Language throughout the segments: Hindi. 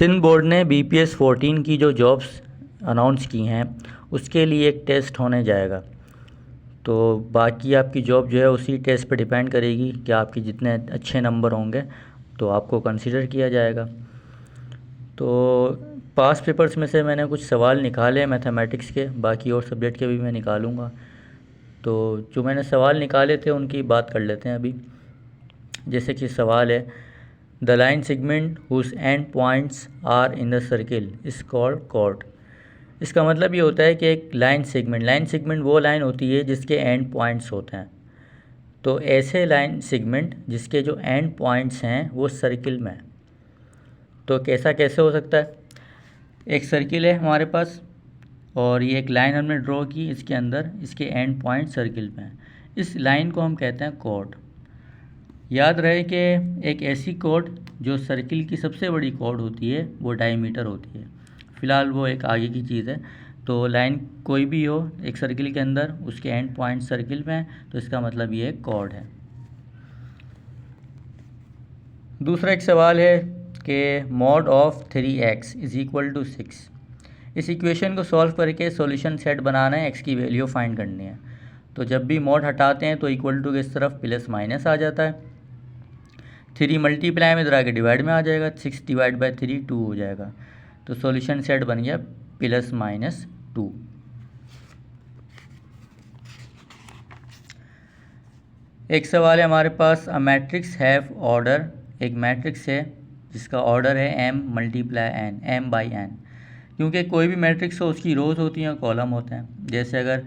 सिंध बोर्ड ने BPS 14 की जो जॉब्स अनाउंस की हैं उसके लिए एक टेस्ट होने जाएगा। तो बाकी आपकी जॉब जो है उसी टेस्ट पे डिपेंड करेगी कि आपके जितने अच्छे नंबर होंगे तो आपको कंसीडर किया जाएगा। तो पास पेपर्स में से मैंने कुछ सवाल निकाले मैथमेटिक्स के, बाकी और सब्जेक्ट के भी मैं निकालूंगा। तो जो मैंने सवाल निकाले थे उनकी बात कर लेते हैं अभी। जैसे कि सवाल है, the line segment whose end points are in the circle is called chord. इसका मतलब ये होता है कि एक लाइन सेगमेंट वो लाइन होती है जिसके एंड पॉइंट्स होते हैं। तो ऐसे लाइन सेगमेंट जिसके जो एंड पॉइंट्स हैं वो सर्किल में हैं। तो कैसे हो सकता है, एक सर्किल है हमारे पास और ये एक लाइन हमने ड्रॉ की, इसके अंदर इसके एंड पॉइंट सर्किल में है। इस लाइन को हम कहते हैं कॉर्ड। याद रहे कि एक ऐसी कॉर्ड जो सर्किल की सबसे बड़ी कॉर्ड होती है वो डायमीटर होती है। फ़िलहाल वो एक आगे की चीज़ है। तो लाइन कोई भी हो एक सर्किल के अंदर, उसके एंड पॉइंट सर्किल में है, तो इसका मतलब ये एक कॉर्ड है। दूसरा एक सवाल है कि mod of 3x is equal to 6। इस इक्वेशन को सॉल्व करके सॉल्यूशन सेट बनाना है, x की वैल्यू फाइंड करनी है। तो जब भी मॉड हटाते हैं तो इक्वल टू के इस तरफ प्लस माइनस आ जाता है। 3 मल्टीप्लाई में इधर आके डिवाइड में आ जाएगा, 6 डिवाइड बाई 3 2 हो जाएगा। तो सॉल्यूशन सेट बन गया प्लस माइनस 2। एक सवाल है हमारे पास, अ मैट्रिक्स हैव ऑर्डर। एक मैट्रिक्स है जिसका ऑर्डर है m multiply n, m by n। क्योंकि कोई भी मैट्रिक्स हो उसकी रोज होती हैं, कॉलम होते हैं। जैसे अगर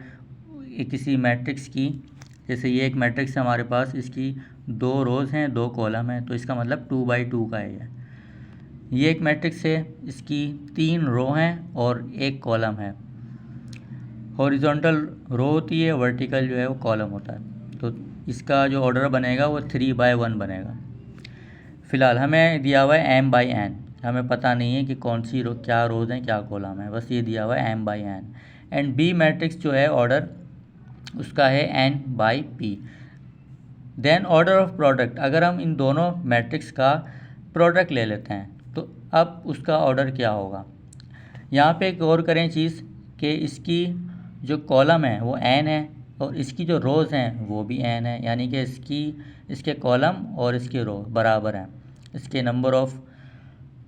किसी मैट्रिक्स की, जैसे ये एक मैट्रिक्स है हमारे पास, इसकी 2 रोज़ हैं 2 कॉलम हैं, तो इसका मतलब 2 बाई 2 का है। ये एक मैट्रिक्स है, इसकी 3 रो हैं और 1 कॉलम है। हॉरिजॉन्टल रो होती है, वर्टिकल जो है वो कॉलम होता है। तो इसका जो ऑर्डर बनेगा वो 3 बाई 1 बनेगा। फ़िलहाल हमें दिया हुआ है m बाई n, हमें पता नहीं है कि कौन सी रो, क्या रोज़ हैं क्या कॉलम है, बस ये दिया हुआ है m by n। And B matrix जो है ऑर्डर उसका है n by P. Then order of product, अगर हम इन दोनों मैट्रिक्स का प्रोडक्ट ले लेते हैं तो अब उसका ऑर्डर क्या होगा। यहाँ पे गौर करें चीज़ कि इसकी जो कॉलम है वो n है और इसकी जो रोज़ हैं वो भी n है, यानी कि इसके कॉलम और इसके रो बराबर हैं। इसके नंबर ऑफ़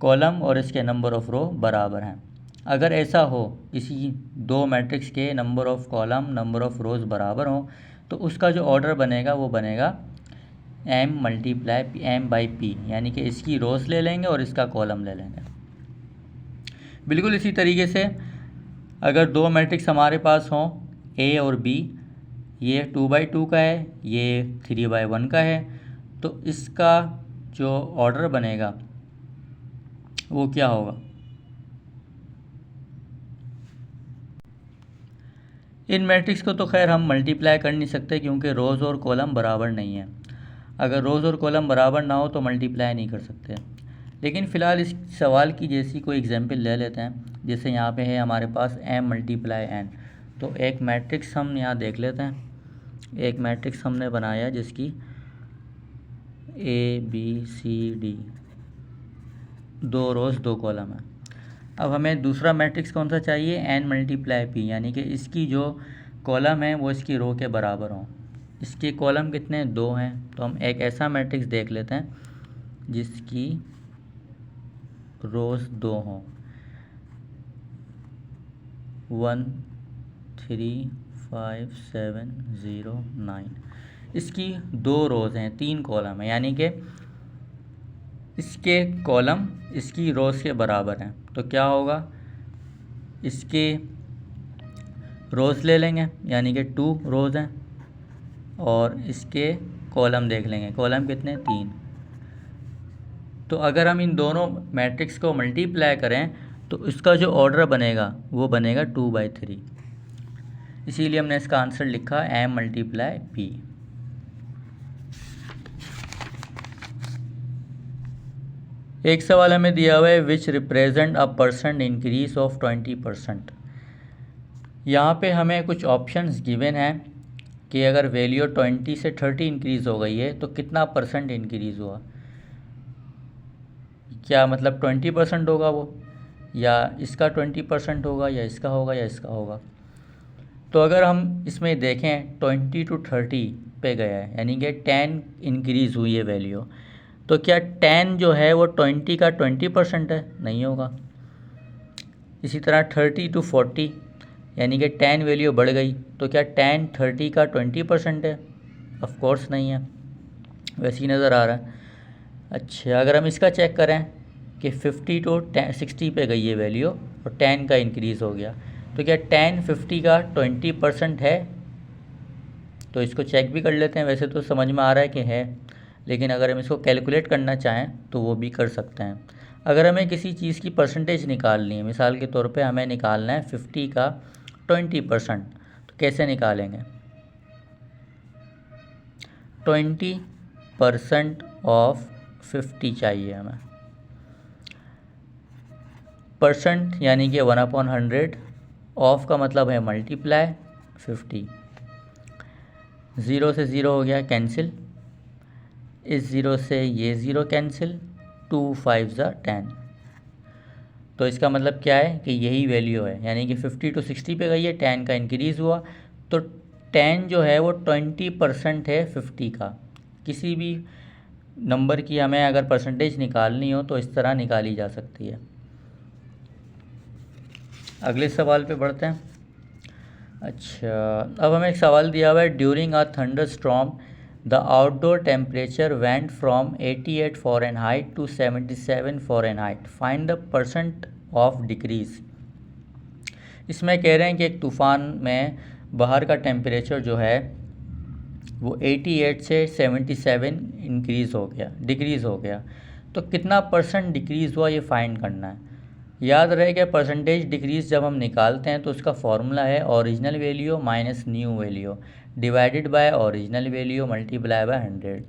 कॉलम और इसके नंबर ऑफ़ रो बराबर हैं। अगर ऐसा हो, किसी दो मैट्रिक्स के number of column number of rows बराबर हो, तो उसका जो ऑर्डर बनेगा वो बनेगा m multiply m by P, यानी कि इसकी रोज़ ले लेंगे और इसका कॉलम ले लेंगे। बिल्कुल इसी तरीके से अगर दो मैट्रिक्स हमारे पास हों a और b, ये 2 बाई 2 का है, ये 3 बाई 1 का है, तो इसका जो ऑर्डर बनेगा वो क्या होगा। इन मैट्रिक्स को तो खैर हम मल्टीप्लाई कर नहीं सकते क्योंकि रोज़ और कॉलम बराबर नहीं है। अगर रोज़ और कॉलम बराबर ना हो तो मल्टीप्लाई नहीं कर सकते। लेकिन फ़िलहाल इस सवाल की जैसी कोई एग्जांपल ले लेते हैं। जैसे यहाँ पे है हमारे पास m मल्टीप्लाई n, तो एक मैट्रिक्स हम यहाँ देख लेते हैं। एक मैट्रिक्स हमने बनाया जिसकी a b c d 2 rose 2 column है। अब हमें दूसरा मैट्रिक्स कौन सा चाहिए, n मल्टीप्लाई p, यानी कि इसकी जो कॉलम है वो इसकी रो के बराबर हों। इसके कॉलम कितने, 2 हैं। तो हम एक ऐसा मैट्रिक्स देख लेते हैं जिसकी रोज़ 2 हों, 1 3 5 7 0 9। इसकी 2 रोज़ हैं 3 कॉलम है, यानी कि इसके कॉलम इसकी रोज़ के बराबर हैं। तो क्या होगा, इसके रोज़ ले लेंगे यानी कि 2 रोज़ हैं और इसके कॉलम देख लेंगे, कॉलम कितने, 3। तो अगर हम इन दोनों मैट्रिक्स को मल्टीप्लाई करें तो इसका जो ऑर्डर बनेगा वो बनेगा 2 बाई 3। इसीलिए हमने इसका आंसर लिखा m मल्टीप्लाई p। एक सवाल हमें दिया हुआ है, which represent a percent increase of 20%। यहाँ पे हमें कुछ ऑप्शंस गिवन हैं कि अगर वैल्यू 20 से 30 इंक्रीज़ हो गई है तो कितना परसेंट इंक्रीज़ हुआ। क्या मतलब 20% होगा वो, या इसका 20% होगा, या इसका होगा, या इसका होगा। तो अगर हम इसमें देखें 20 to 30 पे गया है, यानी कि 10 इंक्रीज़ हुई है वैल्यू, तो क्या 10 जो है वो 20 का 20% है? नहीं होगा। इसी तरह 30 to 40, यानी कि 10 वैल्यू बढ़ गई, तो क्या 10 30 का 20% है? ऑफ कोर्स नहीं है, वैसे ही नज़र आ रहा है। अच्छा, अगर हम इसका चेक करें कि 50 to 60 पे गई है वैल्यू और 10 का इंक्रीज़ हो गया, तो क्या 10 50 का 20% है? तो इसको चेक भी कर लेते हैं। वैसे तो समझ में आ रहा है कि है, लेकिन अगर हम इसको कैलकुलेट करना चाहें तो वो भी कर सकते हैं। अगर हमें किसी चीज़ की परसेंटेज निकालनी है, मिसाल के तौर पे हमें निकालना है 50 का 20%, तो कैसे निकालेंगे? 20% ऑफ 50 चाहिए हमें। परसेंट यानी कि 1/100, ऑफ का मतलब है मल्टीप्लाई 50। 0 से 0 हो गया कैंसिल, इस 0 से ये 0 कैंसिल, 2 5 10। तो इसका मतलब क्या है कि यही वैल्यू है, यानी कि 50 to 60 पे गई है, 10 का इंक्रीज़ हुआ, तो 10 जो है वो 20% है 50 का। किसी भी नंबर की हमें अगर परसेंटेज निकालनी हो तो इस तरह निकाली जा सकती है। अगले सवाल पे बढ़ते हैं। अच्छा, अब हमें एक सवाल दिया हुआ है, during a thunder storm the outdoor temperature went from 88 Fahrenheit to 77 Fahrenheit, find the percent of decrease. इसमें कह रहे हैं कि एक तूफ़ान में बाहर का टेम्परेचर जो है वो 88 से 77 इंक्रीज़ हो गया, डिक्रीज़ हो गया, तो कितना परसेंट डिक्रीज़ हुआ ये फाइंड करना है। याद रहे कि परसेंटेज डिक्रीज़ जब हम निकालते हैं तो उसका फॉर्मूला है original value minus new value divided by original value multiply by 100।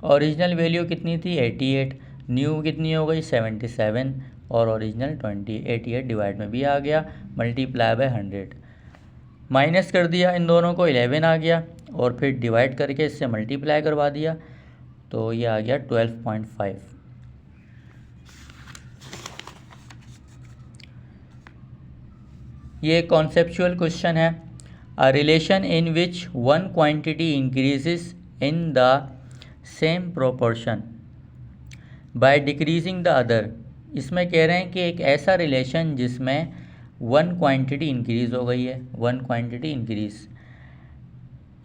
Original value कितनी थी? 88, न्यू कितनी हो गई? 77, और ओरिजिनल 20। 88 डिवाइड में भी आ गया, मल्टीप्लाई बाय 100, माइनस कर दिया इन दोनों को, 11 आ गया, और फिर डिवाइड करके इससे मल्टीप्लाई करवा दिया, तो ये आ गया 12.5। ये कॉन्सेप्चुअल क्वेश्चन है। A relation in which one quantity increases in the same proportion by decreasing the other. इसमें कह रहे हैं कि एक ऐसा रिलेशन जिसमें वन क्वांटिटी इंक्रीज़ हो गई है, one quantity increase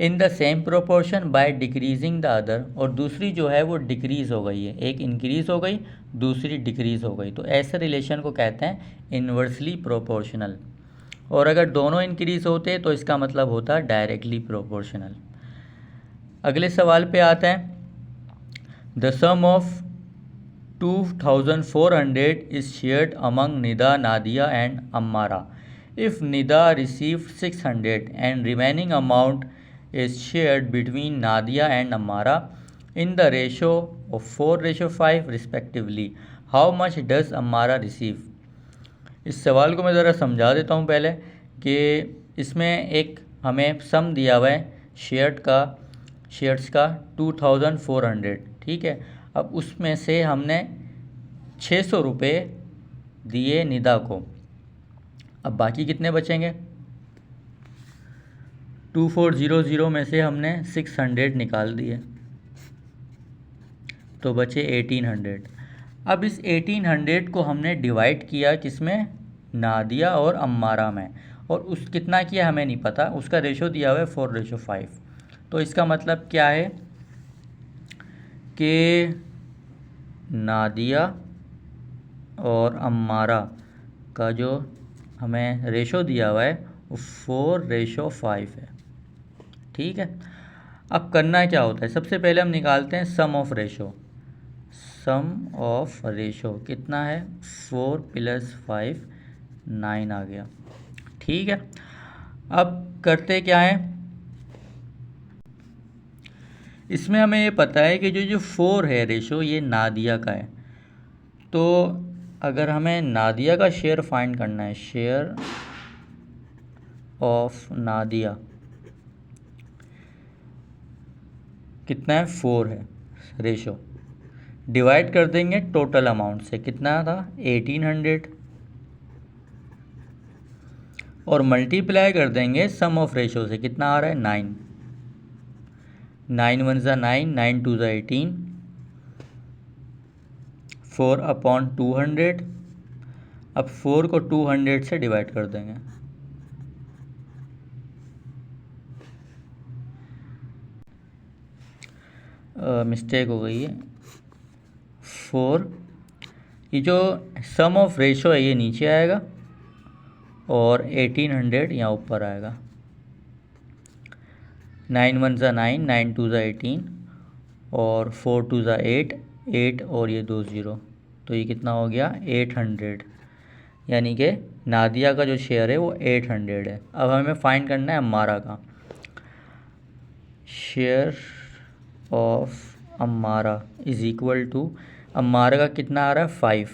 in the same proportion by decreasing the other, और दूसरी जो है वो डिक्रीज़ हो गई है, एक इंक्रीज़ हो गई दूसरी डिक्रीज़ हो गई, तो ऐसे रिलेशन को कहते हैं इन्वर्सली प्रोपोर्शनल। और अगर दोनों इंक्रीज़ होते तो इसका मतलब होता डायरेक्टली प्रोपोर्शनल। अगले सवाल पे आते हैं। The sum of 2400 is shared among Nida, Nadia and Ammara. If Nida received 600 and remaining amount is shared between Nadia and Ammara in the ratio of 4:5 respectively, how much does Ammara receive? इस सवाल को मैं ज़रा समझा देता हूँ पहले कि इसमें एक हमें सम दिया हुआ है शेयर्स का 2400, ठीक है। अब उसमें से हमने 600 रुपये दिए निदा को, अब बाकी कितने बचेंगे? 2400 में से हमने 600 निकाल दिए तो बचे 1800। अब इस 1800 को हमने डिवाइड किया किसमें? नादिया और अम्मारा में, और उस कितना किया हमें नहीं पता, उसका रेशो दिया हुआ है 4:5। तो इसका मतलब क्या है कि नादिया और अम्मारा का जो हमें रेशो दिया हुआ है वो 4:5 है, ठीक है। अब करना क्या होता है, सबसे पहले हम निकालते हैं sum of ratio. Sum of ratio कितना है? 4 + 5 9 आ गया, ठीक है। अब करते क्या है, इसमें हमें ये पता है कि जो 4 है रेशो ये नादिया का है, तो अगर हमें नादिया का शेयर फाइंड करना है, शेयर ऑफ नादिया कितना है? 4 है रेशो, डिवाइड कर देंगे टोटल अमाउंट से, कितना था 1800, और मल्टीप्लाई कर देंगे सम ऑफ रेशो से, कितना आ रहा है 9, 9 वन ज़ा 9, 9 टू ज़ा 18, 4/200। अब 4 को 200 से डिवाइड कर देंगे, मिस्टेक हो गई है। 4, ये जो सम ऑफ रेशो है ये नीचे आएगा और 1800 यहाँ ऊपर आएगा। 9 वन ज़ा 9, 9 टू ज़ा 18, और 4 टू ज़ा 8, 8 और ये 2 0, तो ये कितना हो गया 800। यानी कि नादिया का जो शेयर है वो 800 है। अब हमें फाइंड करना है अम्मारा का। Share of Ammara is equal to, Ammara का कितना आ रहा है 5,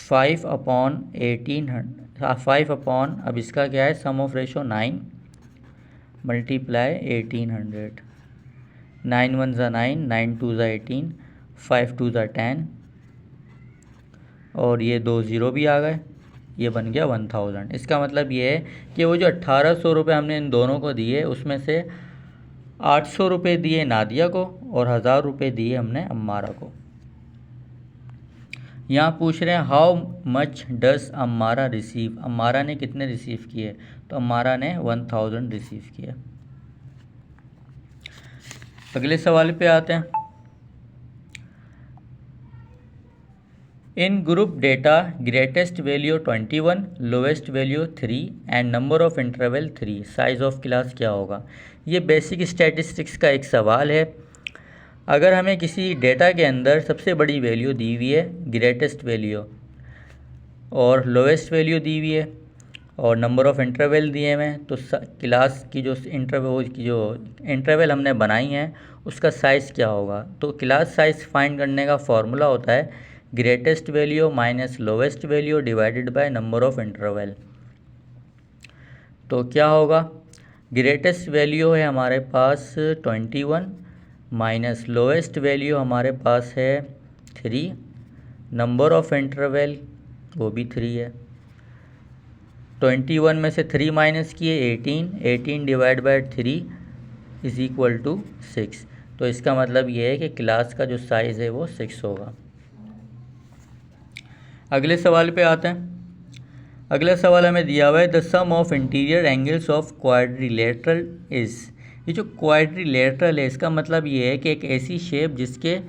5/1800, 5 अब इसका क्या है सम ऑफ रेशो 9 मल्टीप्लाई 1800, 9 वन ज़ा 9, 9 टू ज़ा 18, 5 टू ज़ा 10, और ये 2 0 भी आ गए, ये बन गया 1000। इसका मतलब ये है कि वो जो 1800 रुपये हमने इन दोनों को दिए उसमें से 800 रुपये दिए नादिया को और 1000 रुपये दिए हमने अम्मारा को। यहाँ पूछ रहे हैं how much does Ammara receive, Ammara ने कितने रिसीव किए, तो अम्मारा ने 1000 रिसीव किए। अगले सवाल पे आते हैं। In group data greatest value 21, lowest value 3 and number of interval 3, size of class क्या होगा। ये बेसिक स्टैटिस्टिक्स का एक सवाल है। अगर हमें किसी डेटा के अंदर सबसे बड़ी वैल्यू दी हुई है ग्रेटेस्ट वैल्यू, और लोवेस्ट वैल्यू दी हुई है, और नंबर ऑफ इंटरवल दिए हुए हैं, तो क्लास की जो इंटरवल हमने बनाई हैं उसका साइज़ क्या होगा। तो क्लास साइज़ फाइंड करने का फॉर्मूला होता है greatest value minus lowest value divided by number of interval. तो क्या होगा, ग्रेटेस्ट वैल्यू है हमारे पास 21 माइनस लोवेस्ट वैल्यू हमारे पास है 3, नंबर ऑफ इंटरवल वो भी 3 है। 21 में से 3 माइनस किए 18, 18 divide by 3 is equal to 6। तो इसका मतलब ये है कि क्लास का जो साइज़ है वो 6 होगा। अगले सवाल पे आते हैं। अगला सवाल हमें दिया हुआ है the sum of interior angles of quadrilateral is. ये जो क्वाड्रिलेटरल है इसका मतलब ये है कि एक ऐसी शेप जिसके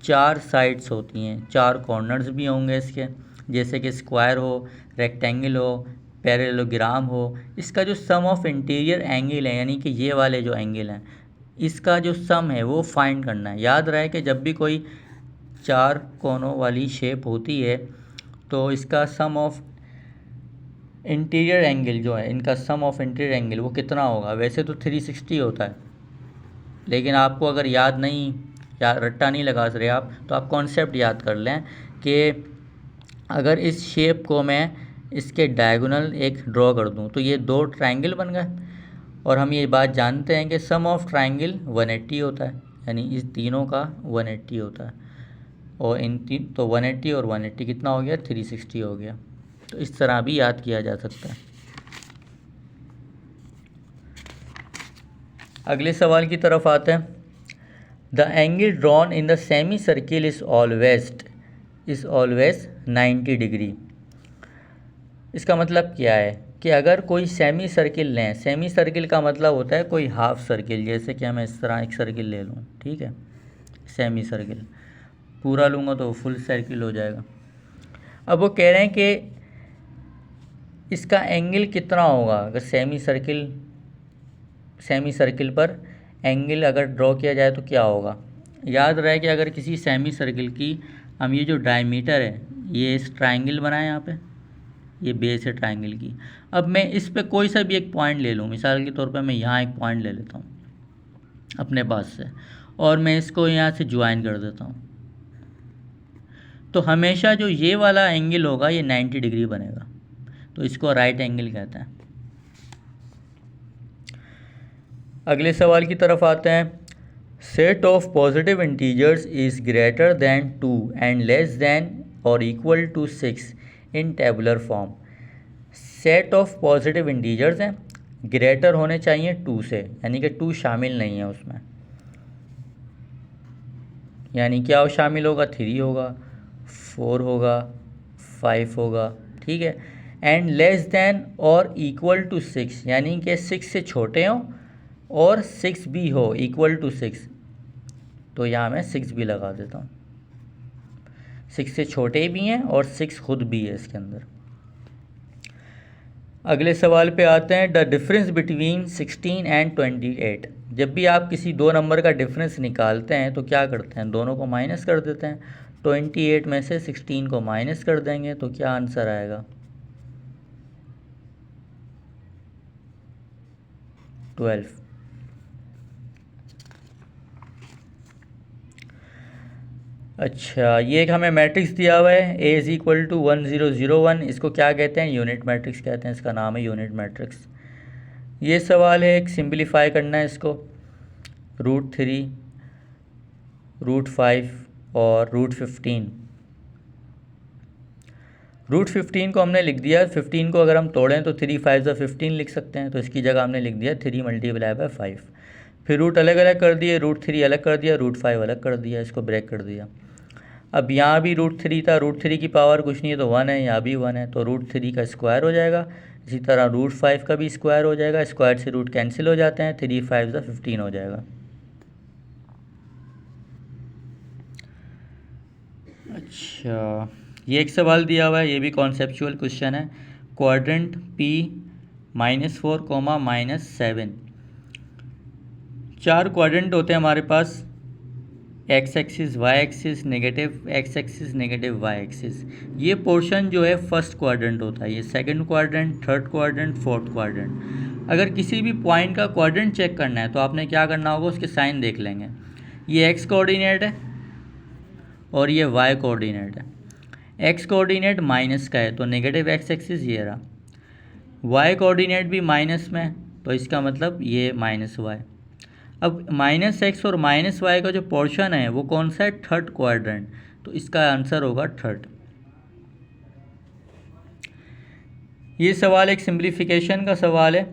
4 साइड्स होती हैं, 4 कॉर्नर्स भी होंगे इसके, जैसे कि स्क्वायर हो, रेक्टेंगल हो, पैरेललोग्राम हो। इसका जो सम ऑफ इंटीरियर एंगल है, यानी कि ये वाले जो एंगल हैं, इसका जो सम है वो फाइंड करना है। याद रहे कि जब भी कोई 4 कोनों वाली शेप होती है तो इसका सम ऑफ इंटीरियर एंगल जो है, इनका सम ऑफ इंटीरियर एंगल वो कितना होगा। वैसे तो 360 होता है, लेकिन आपको अगर याद नहीं, या रट्टा नहीं लगा रहे आप, तो आप कॉन्सेप्ट याद कर लें कि अगर इस शेप को मैं इसके डायगोनल एक ड्रॉ कर दूं तो ये 2 ट्रायंगल बन गए। और हम ये बात जानते हैं कि सम ऑफ ट्रायंगल 180 होता है, यानी इस तीनों का 180 होता है, और इन तीन तो 180 और 180 कितना हो गया 360 हो गया। तो इस तरह भी याद किया जा सकता है। अगले सवाल की तरफ आते हैं। The angle drawn in the semi circle is always 90 degree. इसका मतलब क्या है कि अगर कोई सेमी सर्किल लें, सेमी सर्किल का मतलब होता है कोई हाफ सर्किल, जैसे कि मैं इस तरह एक सर्किल ले लूँ, ठीक है, सेमी सर्किल। पूरा लूँगा तो फुल सर्किल हो जाएगा। अब वो कह रहे हैं कि इसका एंगल कितना होगा अगर सेमी सर्किल पर एंगल अगर ड्रॉ किया जाए तो क्या होगा। याद रहे कि अगर किसी सेमी सर्किल की हम ये जो डायमीटर है, ये इस ट्रायंगल बनाए यहाँ पे, ये बेस है ट्रायंगल की। अब मैं इस पे कोई सा भी एक पॉइंट ले लूँ, मिसाल के तौर पे मैं यहाँ एक पॉइंट ले लेता हूँ अपने पास से, और मैं इसको यहाँ से ज्वाइन कर देता हूँ, तो हमेशा जो ये वाला एंगल होगा ये 90 डिग्री बनेगा, तो इसको राइट एंगल कहते हैं। अगले सवाल की तरफ आते हैं। Set of positive integers is greater than 2 and less than और equal to 6 in tabular form. Set of positive integers हैं, ग्रेटर होने चाहिए 2 से, यानी कि 2 शामिल नहीं है उसमें। यानी क्या शामिल होगा? 3 होगा, 4 होगा, 5 होगा, ठीक है। एंड लेस दैन और इक्वल टू 6, यानी कि 6 से छोटे हों और 6 भी हो, इक्वल टू 6। तो यहाँ मैं 6 भी लगा देता हूँ। 6 से छोटे भी हैं और 6 खुद भी है इसके अंदर। अगले सवाल पे आते हैं। The difference between 16 and 28। जब भी आप किसी दो नंबर का डिफरेंस निकालते हैं तो क्या करते हैं? दोनों को माइनस कर देते हैं। 28 में से 16 को माइनस कर देंगे तो क्या आंसर आएगा? 12। अच्छा, ये एक हमें मैट्रिक्स दिया हुआ है A इज़ इक्वल टू 1 0 0 1। इसको क्या कहते हैं? यूनिट मैट्रिक्स कहते हैं। इसका नाम है यूनिट मैट्रिक्स। ये सवाल है, एक सिंपलीफाई करना है इसको। √3, √5 और √15। √15 को हमने लिख दिया। 15 को अगर हम तोड़ें तो 3 5 15 लिख सकते हैं। तो इसकी जगह हमने लिख दिया 3 मल्टीप्लाई बाय 5। फिर रूट अलग अलग कर दिए, √3 अलग कर दिया, √5 अलग कर दिया, इसको ब्रेक कर दिया। अब यहाँ भी √3 था, √3 की पावर कुछ नहीं है तो 1 है, यहाँ भी 1 है, तो √3 का स्क्वायर हो जाएगा। इसी तरह √5 का भी स्क्वायर हो जाएगा। स्क्वायर से रूट कैंसिल हो जाते हैं, 3 5 15 हो जाएगा। अच्छा, ये एक सवाल दिया हुआ है, ये भी कॉन्सेप्चुअल क्वेश्चन है। Quadrant P -4, -7। 4 क्वाड्रेंट होते हैं हमारे पास। X axis, y axis, negative x axis, negative y axis. ये पोर्शन जो है फर्स्ट क्वाड्रेंट होता है, ये second quadrant, third quadrant, fourth quadrant. अगर किसी भी पॉइंट का क्वाड्रेंट चेक करना है तो आपने क्या करना होगा? उसके साइन देख लेंगे। ये एक्स कोऑर्डिनेट है और ये वाई कोऑर्डिनेट है। एक्स कोऑर्डिनेट माइनस का है तो नेगेटिव एक्स एक्सिस ये रहा। वाई कोऑर्डिनेट भी माइनस में है तो इसका मतलब ये -y। अब -x और -y का जो पोर्शन है वो कौन सा है? थर्ड क्वाड्रेंट, तो इसका आंसर होगा थर्ड। ये सवाल एक सिंप्लीफिकेशन का सवाल है।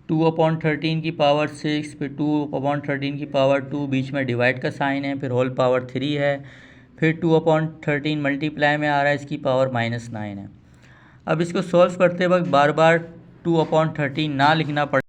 2/13 की पावर 6, फिर 2/13 की पावर 2, बीच में डिवाइड का साइन है, फिर होल पावर 3 है, फिर 2/13 मल्टीप्लाई में आ रहा है, इसकी पावर -9 है। अब इसको सॉल्व करते वक्त बार बार 2/13 ना लिखना पड़े